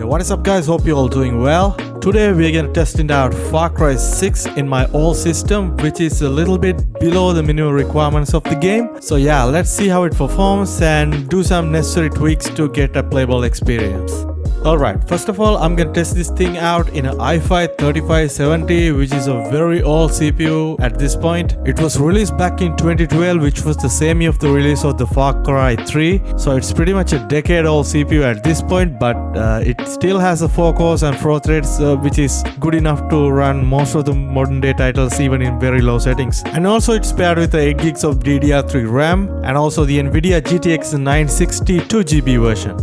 What is up guys, hope you're all doing well. Today we're gonna testing out Far Cry 6 in my old system, which is a little bit below the minimum requirements of the game. So yeah, let's see how it performs and do some necessary tweaks to get a playable experience. Alright, first of all, I'm gonna test this thing out in an i5-3570, which is a very old CPU at this point. It was released back in 2012, which was the same year of the release of the Far Cry 3. So it's pretty much a decade-old CPU at this point, but it still has a 4 cores and 4 threads, which is good enough to run most of the modern-day titles even in very low settings. And also it's paired with the 8 gigs of DDR3 RAM and also the Nvidia GTX 960 2GB version.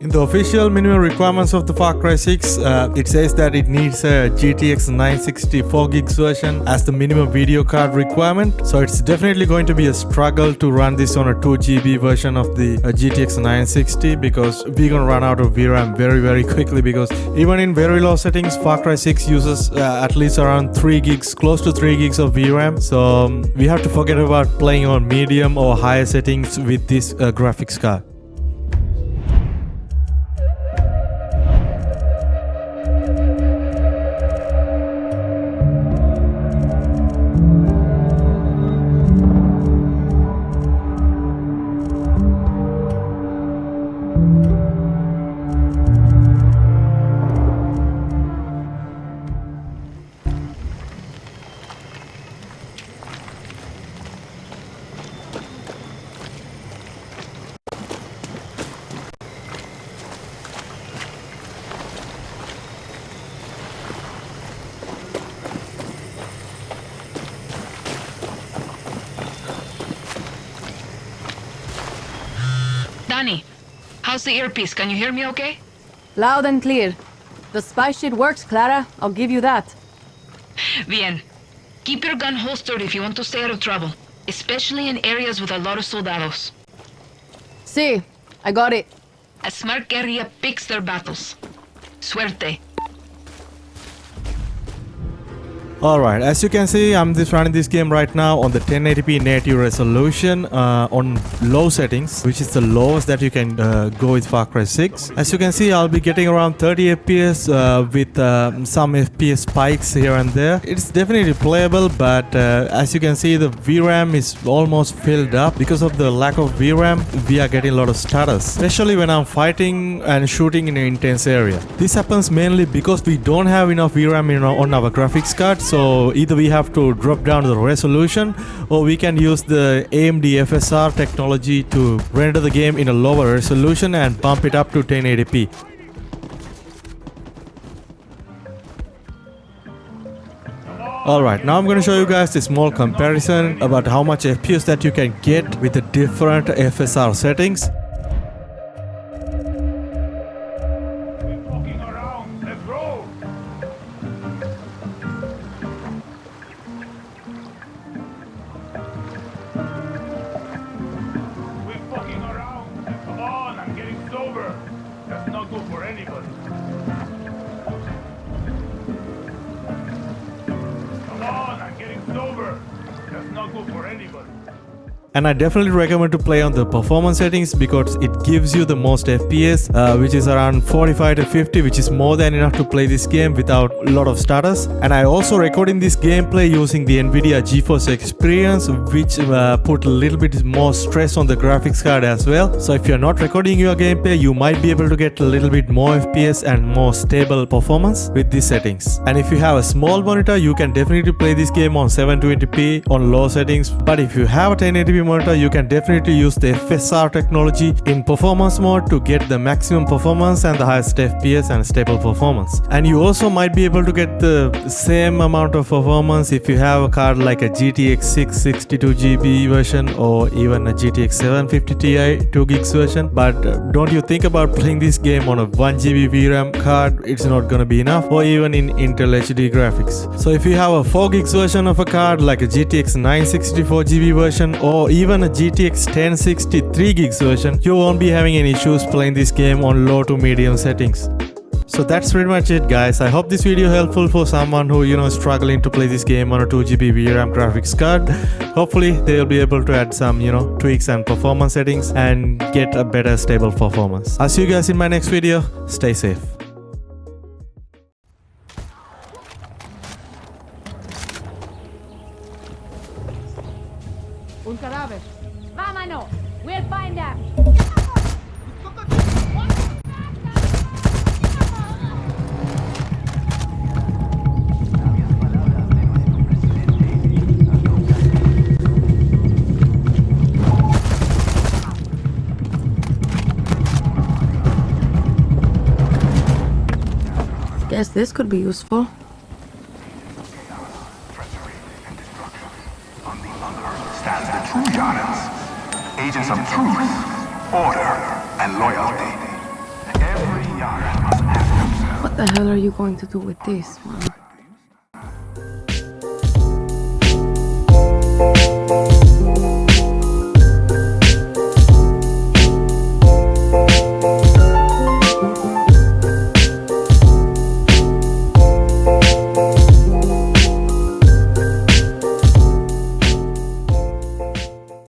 In the official minimum requirements of the Far Cry 6, it says that it needs a GTX 960 4GB version as the minimum video card requirement. So it's definitely going to be a struggle to run this on a 2GB version of the GTX 960 because we're gonna run out of VRAM very quickly, because even in very low settings, Far Cry 6 uses at least around 3 gigs, close to 3 gigs of VRAM. So we have to forget about playing on medium or higher settings with this graphics card. Danny, how's the earpiece? Can you hear me okay? Loud and clear. The spy shit works, Clara. I'll give you that. Bien. Keep your gun holstered if you want to stay out of trouble, especially in areas with a lot of soldados. See, I got it. A smart guerrilla picks their battles. Suerte. Alright, as you can see, I'm just running this game right now on the 1080p native resolution on low settings, which is the lowest that you can go with Far Cry 6. As you can see, I'll be getting around 30 FPS with some FPS spikes here and there. It's definitely playable, but as you can see, the VRAM is almost filled up. Because of the lack of VRAM, we are getting a lot of stutters, especially when I'm fighting and shooting in an intense area. This happens mainly because we don't have enough VRAM on our graphics card. So either we have to drop down the resolution, or we can use the AMD FSR technology to render the game in a lower resolution and bump it up to 1080p. Alright, now I'm going to show you guys a small comparison about how much FPS that you can get with the different FSR settings. And I definitely recommend to play on the performance settings because it gives you the most FPS, which is around 45 to 50, which is more than enough to play this game without a lot of stutters. And I also recording this gameplay using the Nvidia Geforce experience, which put a little bit more stress on the graphics card as well. So if you're not recording your gameplay, you might be able to get a little bit more FPS and more stable performance with these settings. And if you have a small monitor, you can definitely play this game on 720p on low settings. But if you have a 1080p monitor, you can definitely use the FSR technology in performance mode to get the maximum performance and the highest FPS and stable performance. And you also might be able to get the same amount of performance if you have a card like a GTX 662GB version or even a GTX 750 Ti 2GB version. But don't you think about playing this game on a 1GB VRAM card, it's not gonna be enough, or even in Intel HD graphics. So if you have a 4GB version of a card like a GTX 964GB version or even a GTX 1060 3GB version, you won't be having any issues playing this game on low to medium settings. So that's pretty much it, guys. I hope this video helpful for someone who is struggling to play this game on a 2GB VRAM graphics card. Hopefully they'll be able to add some tweaks and performance settings and get a better stable performance. I'll see you guys in my next video. Stay safe. Guess this could be useful. On the other stands the true Yarans, agents of truth, order, and loyalty. Every Yaran must have himself. What the hell are you going to do with this one?